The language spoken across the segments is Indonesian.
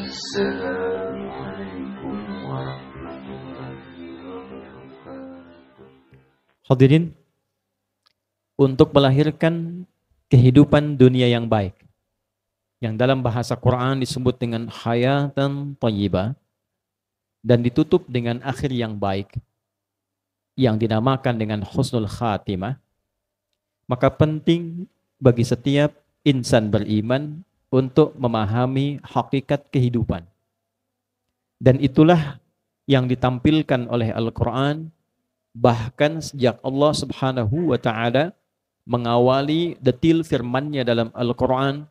Assalamualaikum warahmatullahi wabarakatuh. Hadirin, untuk melahirkan kehidupan dunia yang baik, yang dalam bahasa Quran disebut dengan hayatan thayyibah dan ditutup dengan akhir yang baik, yang dinamakan dengan husnul khatimah, maka penting bagi setiap insan beriman untuk memahami hakikat kehidupan. Dan itulah yang ditampilkan oleh Al-Quran, bahkan sejak Allah Subhanahu wa ta'ala mengawali detil firman-Nya dalam Al-Quran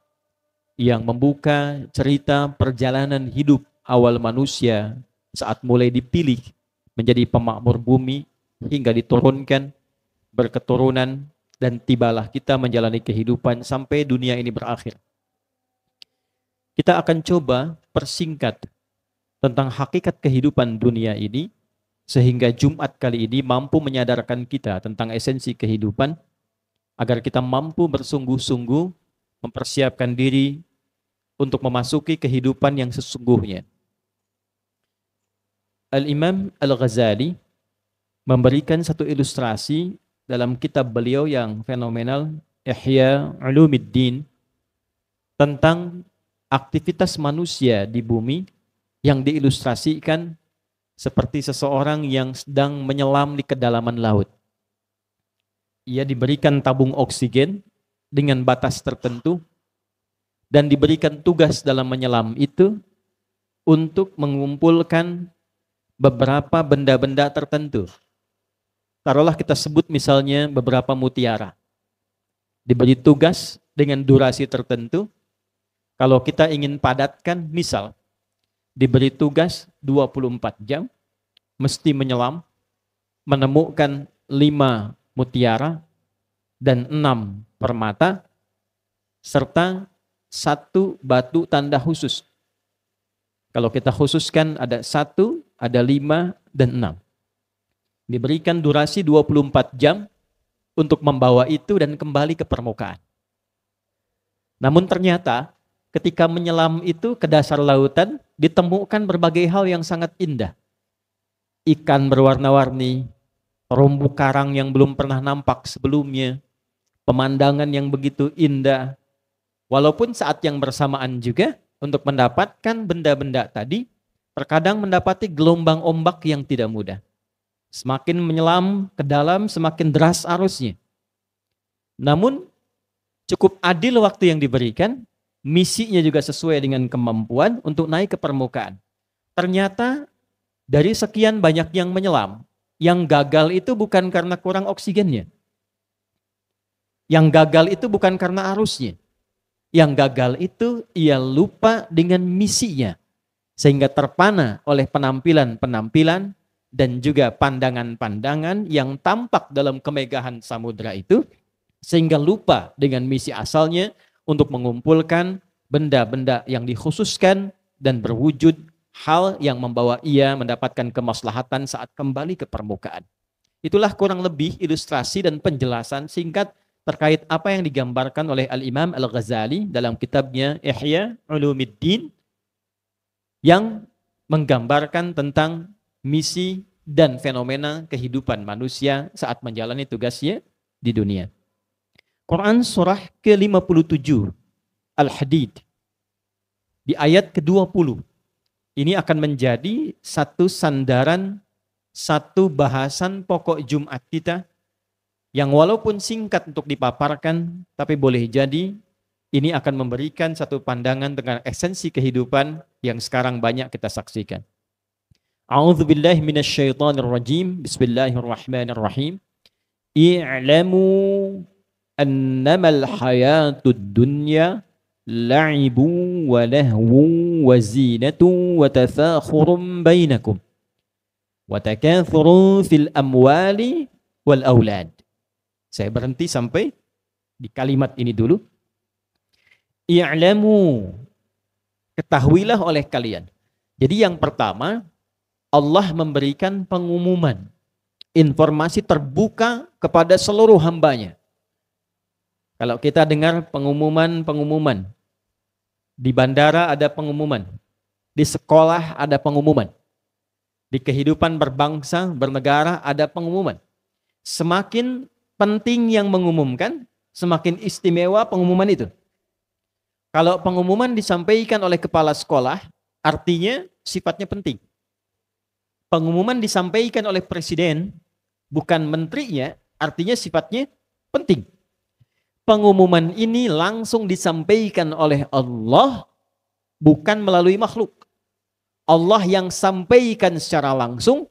yang membuka cerita perjalanan hidup awal manusia saat mulai dipilih menjadi pemakmur bumi hingga diturunkan berketurunan dan tibalah kita menjalani kehidupan sampai dunia ini berakhir. Kita akan coba persingkat tentang hakikat kehidupan dunia ini sehingga Jumat kali ini mampu menyadarkan kita tentang esensi kehidupan agar kita mampu bersungguh-sungguh mempersiapkan diri untuk memasuki kehidupan yang sesungguhnya. Al-Imam Al-Ghazali memberikan satu ilustrasi dalam kitab beliau yang fenomenal, Ihya Ulumuddin, tentang aktivitas manusia di bumi yang diilustrasikan seperti seseorang yang sedang menyelam di kedalaman laut. Ia diberikan tabung oksigen dengan batas tertentu dan diberikan tugas dalam menyelam itu untuk mengumpulkan beberapa benda-benda tertentu. Taruhlah kita sebut misalnya beberapa mutiara. Diberi tugas dengan durasi tertentu. Kalau kita ingin padatkan, misal diberi tugas 24 jam, mesti menyelam, menemukan 5 mutiara dan 6 permata, serta 1 batu tanda khusus. Kalau kita khususkan ada 1, ada 5, dan 6. Diberikan durasi 24 jam untuk membawa itu dan kembali ke permukaan. Namun ternyata ketika menyelam itu ke dasar lautan, ditemukan berbagai hal yang sangat indah. Ikan berwarna-warni, terumbu karang yang belum pernah nampak sebelumnya, pemandangan yang begitu indah. Walaupun saat yang bersamaan juga, untuk mendapatkan benda-benda tadi, terkadang mendapati gelombang ombak yang tidak mudah. Semakin menyelam ke dalam, semakin deras arusnya. Namun, cukup adil waktu yang diberikan, misinya juga sesuai dengan kemampuan untuk naik ke permukaan. Ternyata dari sekian banyak yang menyelam, yang gagal itu bukan karena kurang oksigennya. Yang gagal itu bukan karena arusnya. Yang gagal itu ia lupa dengan misinya. Sehingga terpana oleh penampilan-penampilan dan juga pandangan-pandangan yang tampak dalam kemegahan samudra itu. Sehingga lupa dengan misi asalnya untuk mengumpulkan benda-benda yang dikhususkan dan berwujud hal yang membawa ia mendapatkan kemaslahatan saat kembali ke permukaan. Itulah kurang lebih ilustrasi dan penjelasan singkat terkait apa yang digambarkan oleh Al-Imam Al-Ghazali dalam kitabnya Ihya Ulumuddin yang menggambarkan tentang misi dan fenomena kehidupan manusia saat menjalani tugasnya di dunia. Quran surah ke-57 Al-Hadid di ayat ke-20 ini akan menjadi satu sandaran, satu bahasan pokok Jumat kita yang walaupun singkat untuk dipaparkan tapi boleh jadi ini akan memberikan satu pandangan dengan esensi kehidupan yang sekarang banyak kita saksikan. A'udzubillahi minasyaitonirrajim. Bismillahirrahmanirrahim. I'lamu annamal hayatud dunya la'ibun wa lahwun wa zinatun wa tathakhurun bainakum wa takathurun fil amwali wal aulad. Saya berhenti sampai di kalimat ini dulu. I'lamu, ketahuilah oleh kalian. Jadi yang pertama, Allah memberikan pengumuman, informasi terbuka kepada seluruh hambanya. Kalau kita dengar pengumuman-pengumuman, di bandara ada pengumuman, Di sekolah ada pengumuman. Di kehidupan berbangsa, bernegara ada pengumuman. Semakin penting yang mengumumkan, semakin istimewa pengumuman itu. Kalau pengumuman disampaikan oleh kepala sekolah, artinya sifatnya penting. Pengumuman disampaikan oleh presiden, bukan menterinya, artinya sifatnya penting. Pengumuman ini langsung disampaikan oleh Allah, bukan melalui makhluk. Allah yang sampaikan secara langsung,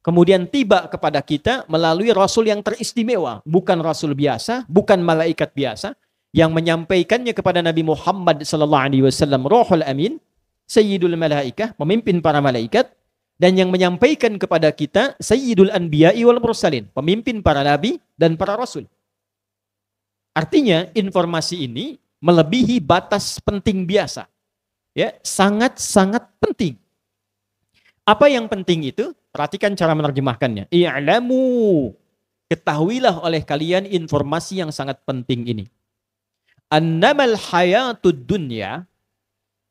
kemudian tiba kepada kita melalui Rasul yang teristimewa. Bukan Rasul biasa, bukan malaikat biasa, yang menyampaikannya kepada Nabi Muhammad SAW, Ruhul Amin, Sayyidul Malaikah, pemimpin para malaikat, dan yang menyampaikan kepada kita Sayyidul Anbiya'i wal Mursalin, pemimpin para nabi dan para rasul. Artinya informasi ini melebihi batas penting biasa. Ya, sangat-sangat penting. Apa yang penting itu? Perhatikan cara menerjemahkannya. I'lamu, ketahuilah oleh kalian informasi yang sangat penting ini. Annamal hayatud dunya,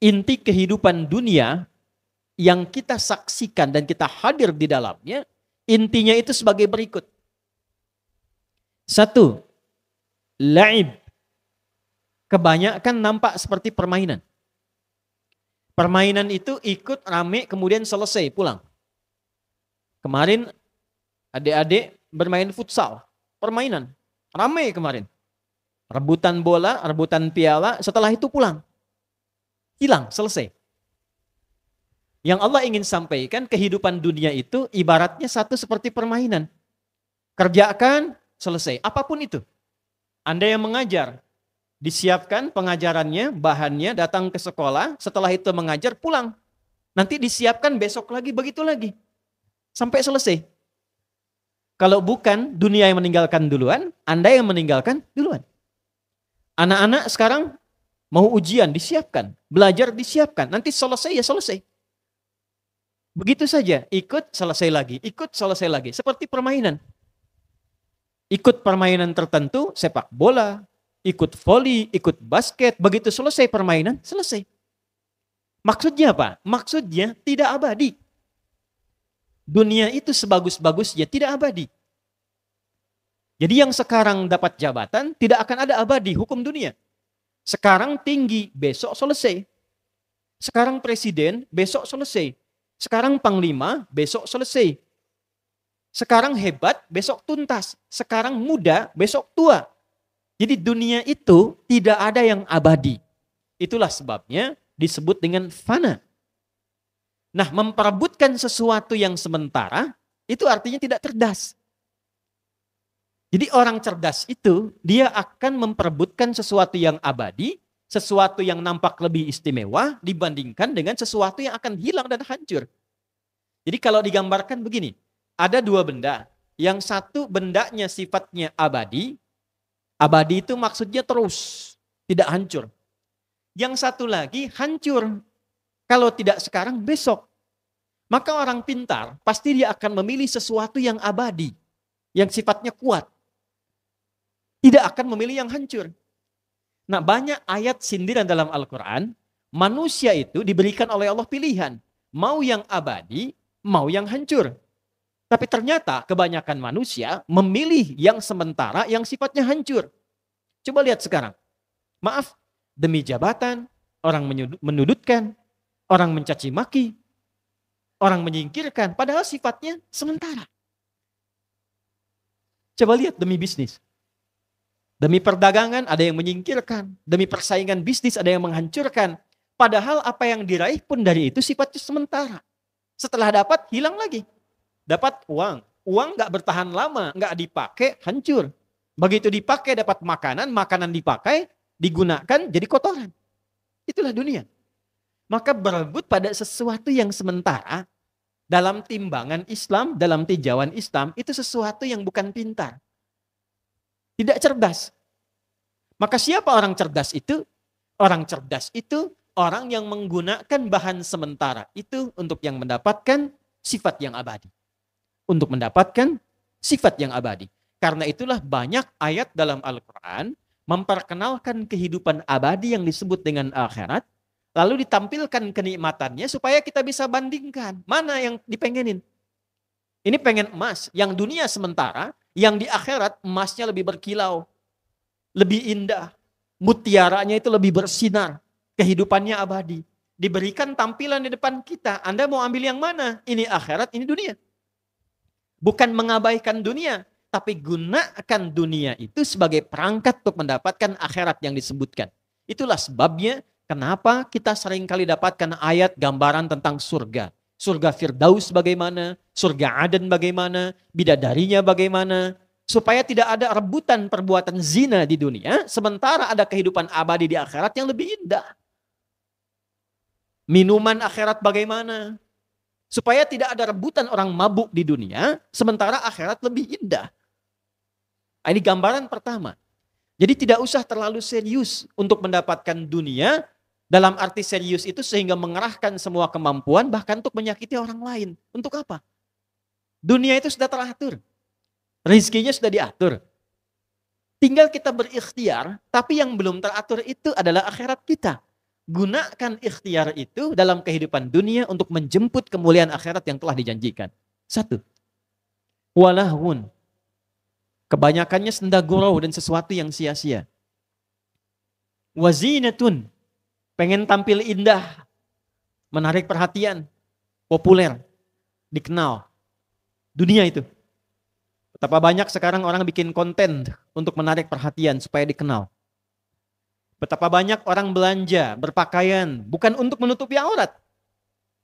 inti kehidupan dunia yang kita saksikan dan kita hadir di dalamnya, intinya itu sebagai berikut. 1. La'ib. Kebanyakan nampak seperti permainan. Permainan itu ikut rame kemudian selesai pulang. Kemarin adik-adik bermain futsal, permainan, rame kemarin. Rebutan bola, rebutan piala, setelah itu pulang. Hilang, selesai. Yang Allah ingin sampaikan, kehidupan dunia itu ibaratnya satu seperti permainan. Kerjakan, selesai. Apapun itu. Anda yang mengajar, disiapkan pengajarannya, bahannya, datang ke sekolah, setelah itu mengajar, pulang. Nanti disiapkan besok lagi, begitu lagi. Sampai selesai. Kalau bukan dunia yang meninggalkan duluan, Anda yang meninggalkan duluan. Anak-anak sekarang mau ujian, disiapkan. Belajar, disiapkan. Nanti selesai, ya selesai. Begitu saja, ikut, selesai lagi. Ikut, selesai lagi. Seperti permainan. Ikut permainan tertentu, sepak bola, ikut voli, ikut basket, begitu selesai permainan, selesai. Maksudnya apa? Maksudnya tidak abadi. Dunia itu sebagus-bagusnya tidak abadi. Jadi yang sekarang dapat jabatan tidak akan ada abadi hukum dunia. Sekarang tinggi, besok selesai. Sekarang presiden, besok selesai. Sekarang panglima, besok selesai. Sekarang hebat, besok tuntas. Sekarang muda, besok tua. Jadi dunia itu tidak ada yang abadi. Itulah sebabnya disebut dengan fana. Nah, memperebutkan sesuatu yang sementara, itu artinya tidak cerdas. Jadi orang cerdas itu, dia akan memperebutkan sesuatu yang abadi, sesuatu yang nampak lebih istimewa dibandingkan dengan sesuatu yang akan hilang dan hancur. Jadi kalau digambarkan begini, ada dua benda. Yang satu bendanya sifatnya abadi. Abadi itu maksudnya terus, tidak hancur. Yang satu lagi hancur. Kalau tidak sekarang, besok. Maka orang pintar pasti dia akan memilih sesuatu yang abadi, yang sifatnya kuat. Tidak akan memilih yang hancur. Nah, banyak ayat sindiran dalam Al-Quran, manusia itu diberikan oleh Allah pilihan. Mau yang abadi, mau yang hancur. Tapi ternyata kebanyakan manusia memilih yang sementara yang sifatnya hancur. Coba lihat sekarang. Maaf, demi jabatan, orang menudutkan, orang mencaci maki, orang menyingkirkan, padahal sifatnya sementara. Coba lihat demi bisnis. Demi perdagangan ada yang menyingkirkan, demi persaingan bisnis ada yang menghancurkan. Padahal apa yang diraih pun dari itu sifatnya sementara. Setelah dapat, hilang lagi. Dapat uang. Uang gak bertahan lama, gak dipakai, hancur. Begitu dipakai dapat makanan, makanan dipakai, digunakan jadi kotoran. Itulah dunia. Maka berebut pada sesuatu yang sementara, dalam timbangan Islam, dalam tinjauan Islam, itu sesuatu yang bukan pintar. Tidak cerdas. Maka siapa orang cerdas itu? Orang cerdas itu orang yang menggunakan bahan sementara itu untuk yang mendapatkan sifat yang abadi. Untuk mendapatkan sifat yang abadi. Karena itulah banyak ayat dalam Al-Quran memperkenalkan kehidupan abadi yang disebut dengan akhirat. Lalu ditampilkan kenikmatannya supaya kita bisa bandingkan. Mana yang dipengenin? Ini pengen emas. Yang dunia sementara, yang di akhirat emasnya lebih berkilau. Lebih indah. Mutiaranya itu lebih bersinar. Kehidupannya abadi. Diberikan tampilan di depan kita. Anda mau ambil yang mana? Ini akhirat, ini dunia. Bukan mengabaikan dunia. Tapi gunakan dunia itu sebagai perangkat untuk mendapatkan akhirat yang disebutkan. Itulah sebabnya kenapa kita sering kali dapatkan ayat gambaran tentang surga. Surga Firdaus bagaimana, surga Aden bagaimana, bidadarinya bagaimana. Supaya tidak ada rebutan perbuatan zina di dunia, sementara ada kehidupan abadi di akhirat yang lebih indah. Minuman akhirat bagaimana? Supaya tidak ada rebutan orang mabuk di dunia, sementara akhirat lebih indah. Ini gambaran pertama. Jadi tidak usah terlalu serius untuk mendapatkan dunia, dalam arti serius itu sehingga mengerahkan semua kemampuan bahkan untuk menyakiti orang lain. Untuk apa? Dunia itu sudah teratur. Rizkinya sudah diatur. Tinggal kita berikhtiar, tapi yang belum teratur itu adalah akhirat kita. Gunakan ikhtiar itu dalam kehidupan dunia untuk menjemput kemuliaan akhirat yang telah dijanjikan. 1. Walahun. Kebanyakannya senda gurau dan sesuatu yang sia-sia. Wazinatun. Pengen tampil indah. Menarik perhatian. Populer. Dikenal. Dunia itu. Betapa banyak sekarang orang bikin konten untuk menarik perhatian supaya dikenal. Betapa banyak orang belanja, berpakaian. Bukan untuk menutupi aurat.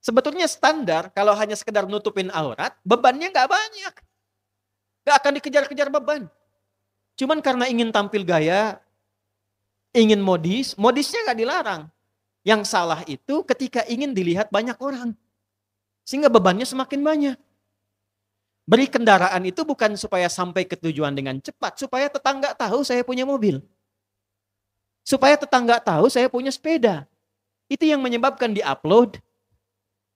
Sebetulnya standar kalau hanya sekedar nutupin aurat, bebannya gak banyak. Gak akan dikejar-kejar beban. Cuman karena ingin tampil gaya, ingin modis, modisnya gak dilarang. Yang salah itu ketika ingin dilihat banyak orang. Sehingga bebannya semakin banyak. Beri kendaraan itu bukan supaya sampai ke tujuan dengan cepat. Supaya tetangga tahu saya punya mobil. Supaya tetangga tahu saya punya sepeda. Itu yang menyebabkan di-upload,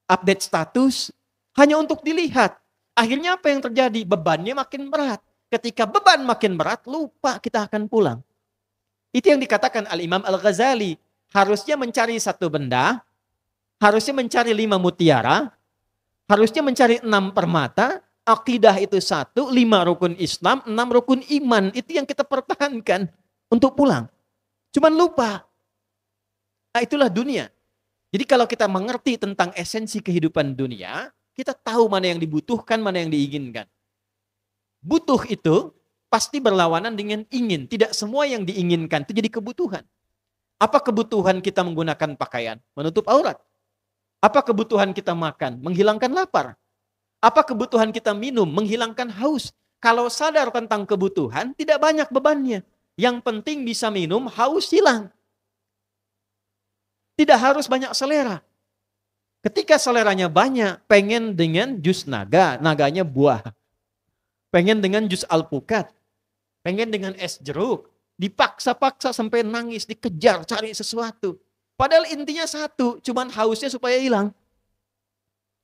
update status, hanya untuk dilihat. Akhirnya apa yang terjadi? Bebannya makin berat. Ketika beban makin berat, lupa kita akan pulang. Itu yang dikatakan Al-Imam Al-Ghazali. Harusnya mencari satu benda, harusnya mencari 5 mutiara, harusnya mencari 6 permata, akidah itu 1, 5 rukun Islam, 6 rukun iman. Itu yang kita pertahankan untuk pulang. Cuman lupa. Nah, itulah dunia. Jadi kalau kita mengerti tentang esensi kehidupan dunia, kita tahu mana yang dibutuhkan, mana yang diinginkan. Butuh itu pasti berlawanan dengan ingin. Tidak semua yang diinginkan itu jadi kebutuhan. Apa kebutuhan kita menggunakan pakaian? Menutup aurat. Apa kebutuhan kita makan? Menghilangkan lapar. Apa kebutuhan kita minum? Menghilangkan haus. Kalau sadar tentang kebutuhan, tidak banyak bebannya. Yang penting bisa minum, haus hilang. Tidak harus banyak selera. Ketika seleranya banyak, pengen dengan jus naga, naganya buah. Pengen dengan jus alpukat. Pengen dengan es jeruk. Dipaksa-paksa sampai nangis, dikejar, cari sesuatu. Padahal intinya satu, cuman hausnya supaya hilang.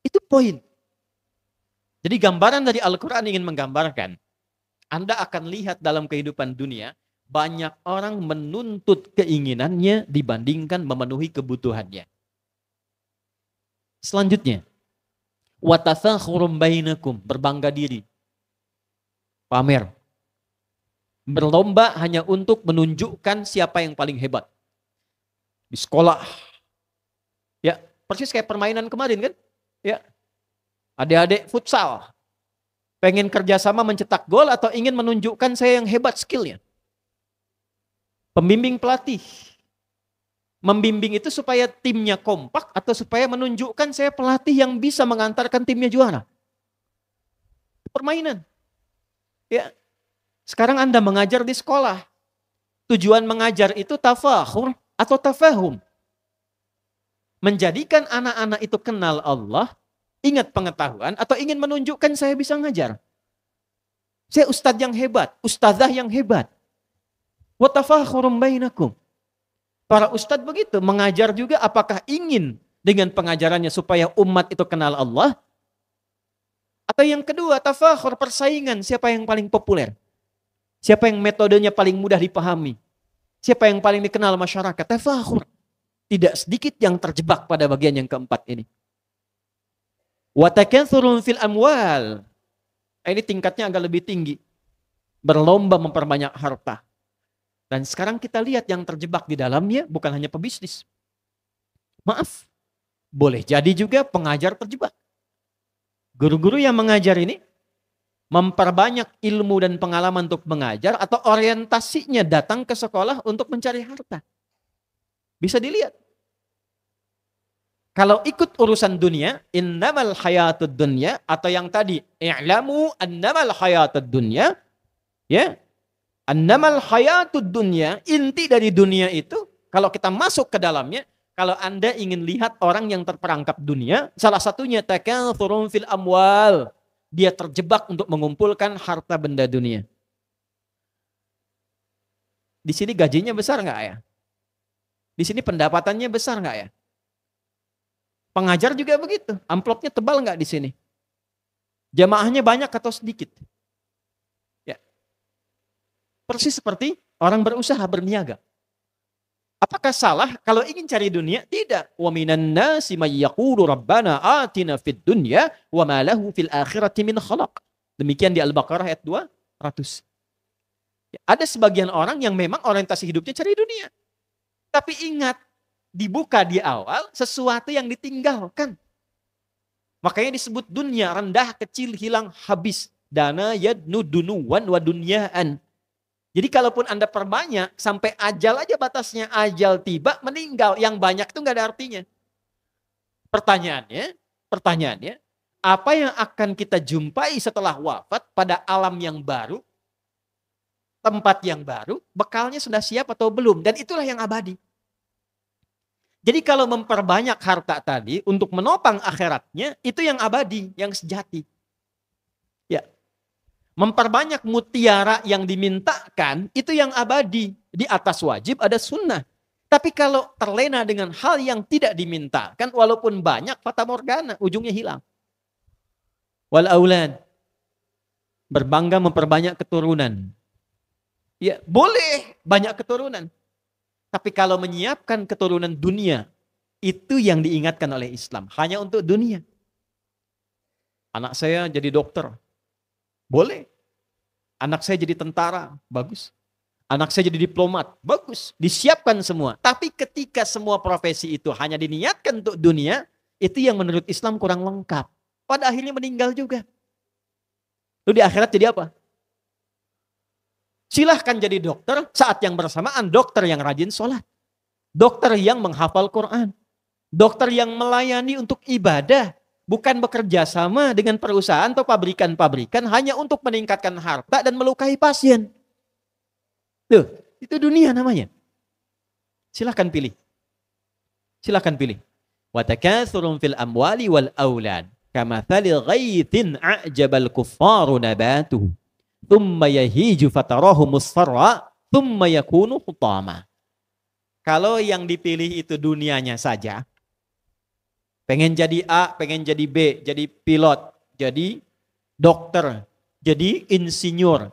Itu poin. Jadi gambaran dari Al-Quran ingin menggambarkan, Anda akan lihat dalam kehidupan dunia, banyak orang menuntut keinginannya dibandingkan memenuhi kebutuhannya. Selanjutnya, watatsakhurun bainakum, berbangga diri. Pamer. Berlomba hanya untuk menunjukkan siapa yang paling hebat. Di sekolah. Ya, persis kayak permainan kemarin kan? Ya. Adik-adik futsal. Pengen kerjasama mencetak gol atau ingin menunjukkan saya yang hebat skillnya. Pembimbing pelatih. Membimbing itu supaya timnya kompak atau supaya menunjukkan saya pelatih yang bisa mengantarkan timnya juara. Permainan. Ya. Sekarang Anda mengajar di sekolah. Tujuan mengajar itu tafakhur atau tafahum. Menjadikan anak-anak itu kenal Allah, ingat pengetahuan, atau ingin menunjukkan saya bisa ngajar. Saya ustadz yang hebat, ustadzah yang hebat. Wa tafakhurum bainakum. Para ustadz begitu, mengajar juga apakah ingin dengan pengajarannya supaya umat itu kenal Allah? Atau yang kedua, tafakhur, persaingan, siapa yang paling populer? Siapa yang metodenya paling mudah dipahami? Siapa yang paling dikenal masyarakat? Tafakhur. Tidak sedikit yang terjebak pada bagian yang keempat ini. Wa takatsurun fil amwal. Ini tingkatnya agak lebih tinggi. Berlomba memperbanyak harta. Dan sekarang kita lihat yang terjebak di dalamnya bukan hanya pebisnis. Maaf, boleh jadi juga pengajar terjebak. Guru-guru yang mengajar ini memperbanyak ilmu dan pengalaman untuk mengajar atau orientasinya datang ke sekolah untuk mencari harta. Bisa dilihat. Kalau ikut urusan dunia, innamal hayatud dunya, atau yang tadi, i'lamu annamal hayatud dunya, ya, annamal hayatud dunya, inti dari dunia itu, kalau kita masuk ke dalamnya, kalau Anda ingin lihat orang yang terperangkap dunia, salah satunya takatsurun fil amwal. Dia terjebak untuk mengumpulkan harta benda dunia. Di sini gajinya besar nggak ya? Di sini pendapatannya besar nggak ya? Pengajar juga begitu. Amplopnya tebal nggak di sini? Jamaahnya banyak atau sedikit? Ya. Persis seperti orang berusaha berniaga. Apakah salah kalau ingin cari dunia? Tidak. Wa minan nasi may yaqulu rabbana atina fid dunya wa ma lahu fil akhirati min khalaq. Demikian di Al-Baqarah ayat 200. Ya, ada sebagian orang yang memang orientasi hidupnya cari dunia. Tapi ingat, dibuka di awal sesuatu yang ditinggalkan. Makanya disebut dunia, rendah, kecil, hilang, habis. Dana yadnu dunuwan wa dunyaan. Jadi kalaupun Anda perbanyak, sampai ajal aja batasnya, ajal tiba, meninggal. Yang banyak itu nggak ada artinya. Pertanyaannya, apa yang akan kita jumpai setelah wafat pada alam yang baru, tempat yang baru, bekalnya sudah siap atau belum? Dan itulah yang abadi. Jadi kalau memperbanyak harta tadi untuk menopang akhiratnya, itu yang abadi, yang sejati. Ya. Memperbanyak mutiara yang dimintakan, itu yang abadi. Di atas wajib ada sunnah. Tapi kalau terlena dengan hal yang tidak dimintakan, walaupun banyak, fata morgana, ujungnya hilang. Wal aulad. Berbangga memperbanyak keturunan. Ya, boleh banyak keturunan. Tapi kalau menyiapkan keturunan dunia, itu yang diingatkan oleh Islam. Hanya untuk dunia. Anak saya jadi dokter. Boleh. Anak saya jadi tentara. Bagus. Anak saya jadi diplomat. Bagus. Disiapkan semua. Tapi ketika semua profesi itu hanya diniatkan untuk dunia, itu yang menurut Islam kurang lengkap. Pada akhirnya meninggal juga. Lalu di akhirat jadi apa? Silahkan jadi dokter, saat yang bersamaan dokter yang rajin sholat. Dokter yang menghafal Quran. Dokter yang melayani untuk ibadah. Bukan bekerja sama dengan perusahaan atau pabrikan-pabrikan hanya untuk meningkatkan harta dan melukai pasien. Tuh, itu dunia namanya. Silahkan pilih. Silahkan pilih. Wa takatsurun fil amwali wal aulad kamathali ghaithin a'jabal kuffaru nabatuhu. Thumma yahiju fatarahu musfarra, thumma yakunu hutama. Kalau yang dipilih itu dunianya saja, pengen jadi A, pengen jadi B, jadi pilot, jadi dokter, jadi insinyur.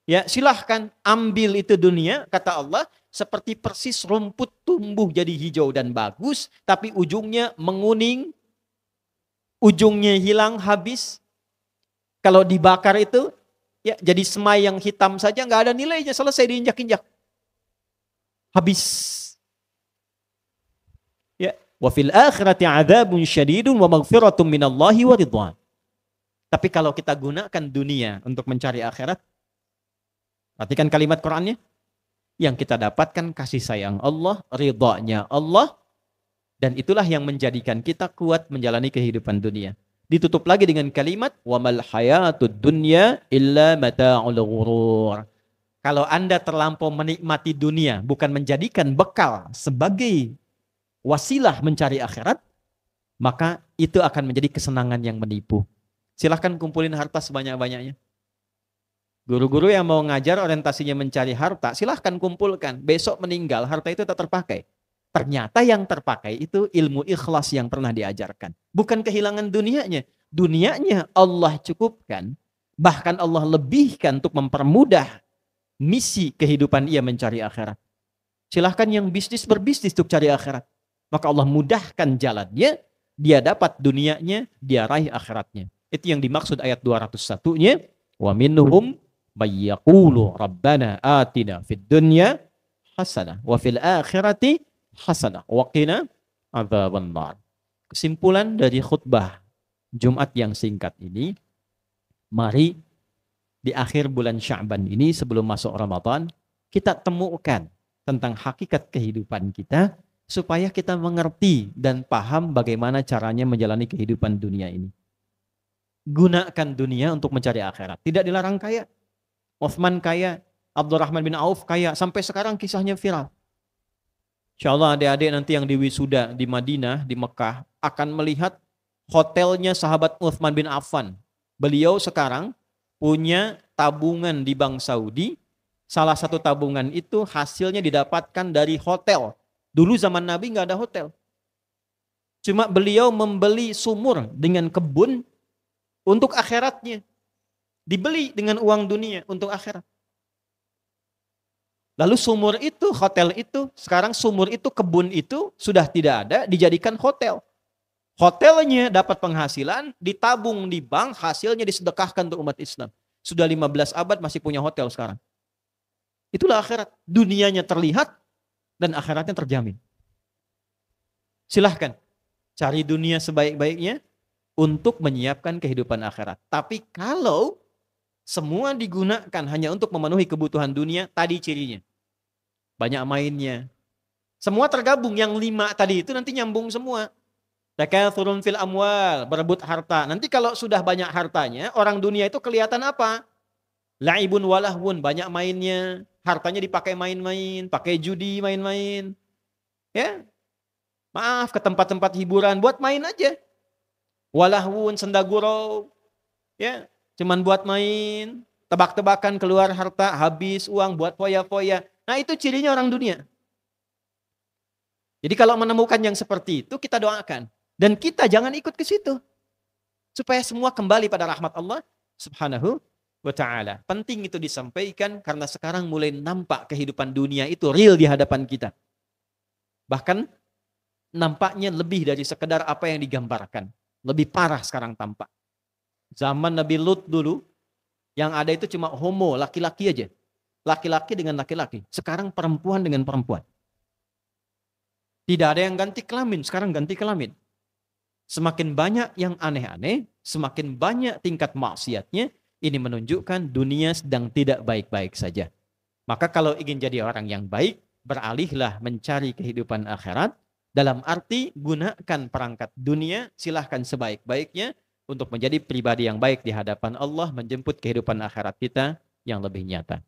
Ya, silahkan ambil itu dunia, kata Allah, seperti persis rumput tumbuh jadi hijau dan bagus, tapi ujungnya menguning, ujungnya hilang, habis. Kalau dibakar itu, ya jadi semai yang hitam saja, nggak ada nilainya, selesai diinjak-injak. Habis. Ya, wa fil akhirati adzabun syadidun wa maghfiratun minallahi wa ridwan. Tapi kalau kita gunakan dunia untuk mencari akhirat, perhatikan kalimat Qur'annya, yang kita dapatkan kasih sayang Allah, ridhanya Allah, dan itulah yang menjadikan kita kuat menjalani kehidupan dunia. Ditutup lagi dengan kalimat wa mal hayatud dunya illa mata'ul ghurur. Kalau Anda terlampau menikmati dunia, bukan menjadikan bekal sebagai wasilah mencari akhirat, maka itu akan menjadi kesenangan yang menipu. Silahkan kumpulin harta sebanyak-banyaknya. Guru-guru yang mau ngajar orientasinya mencari harta, silahkan kumpulkan. Besok meninggal, harta itu tak terpakai. Ternyata yang terpakai itu ilmu ikhlas yang pernah diajarkan. Bukan kehilangan dunianya. Dunianya Allah cukupkan. Bahkan Allah lebihkan untuk mempermudah misi kehidupan ia mencari akhirat. Silahkan yang bisnis berbisnis untuk cari akhirat. maka Allah mudahkan jalannya, dia dapat dunianya, dia raih akhiratnya. Itu yang dimaksud ayat 201-nya, wa minhum may yaqulu rabbana atina fid dunya hasanah wa fil akhirati hasanah wa qina adzabannar. Kesimpulan dari khutbah Jumat yang singkat ini, mari di akhir bulan Sya'ban ini sebelum masuk Ramadan, kita temukan tentang hakikat kehidupan kita supaya kita mengerti dan paham bagaimana caranya menjalani kehidupan dunia ini. Gunakan dunia untuk mencari akhirat. Tidak dilarang kaya. Uthman kaya, Abdurrahman bin Auf kaya, sampai sekarang kisahnya viral. Insyaallah adik-adik nanti yang di wisuda di Madinah, di Mekah, akan melihat hotelnya sahabat Uthman bin Affan. Beliau sekarang punya tabungan di Bank Saudi. Salah satu tabungan itu hasilnya didapatkan dari hotel. Dulu zaman Nabi nggak ada hotel. Cuma beliau membeli sumur dengan kebun untuk akhiratnya. Dibeli dengan uang dunia untuk akhirat. Lalu sumur itu, hotel itu, sekarang sumur itu, kebun itu sudah tidak ada, dijadikan hotel. Hotelnya dapat penghasilan, ditabung di bank, hasilnya disedekahkan untuk umat Islam. Sudah 15 abad masih punya hotel sekarang. Itulah akhirat. Dunianya terlihat dan akhiratnya terjamin. Silahkan cari dunia sebaik-baiknya untuk menyiapkan kehidupan akhirat. Tapi kalau semua digunakan hanya untuk memenuhi kebutuhan dunia, tadi cirinya. Banyak mainnya. Semua tergabung, yang 5 tadi itu nanti nyambung semua. Takatsурun fil amwal, berebut harta. Nanti kalau sudah banyak hartanya, orang dunia itu kelihatan apa? La'ibun walahwun, banyak mainnya. Hartanya dipakai main-main, pakai judi main-main. Ya. Maaf, ke tempat-tempat hiburan, buat main aja. Walahwun, sendagurau. Ya, cuman buat main, tebak-tebakan keluar harta, habis uang buat foya-foya. Nah, itu cirinya orang dunia. Jadi kalau menemukan yang seperti itu, kita doakan. Dan kita jangan ikut ke situ. Supaya semua kembali pada rahmat Allah Subhanahu wa ta'ala. Penting itu disampaikan karena sekarang mulai nampak kehidupan dunia itu real di hadapan kita. Bahkan nampaknya lebih dari sekedar apa yang digambarkan. Lebih parah sekarang tampak. Zaman Nabi Lut dulu, yang ada itu cuma homo, laki-laki aja. Laki-laki dengan laki-laki. Sekarang perempuan dengan perempuan. Tidak ada yang ganti kelamin, sekarang ganti kelamin. Semakin banyak yang aneh-aneh, semakin banyak tingkat maksiatnya, ini menunjukkan dunia sedang tidak baik-baik saja. Maka kalau ingin jadi orang yang baik, beralihlah mencari kehidupan akhirat, dalam arti gunakan perangkat dunia, silahkan sebaik-baiknya, untuk menjadi pribadi yang baik di hadapan Allah, menjemput kehidupan akhirat kita yang lebih nyata.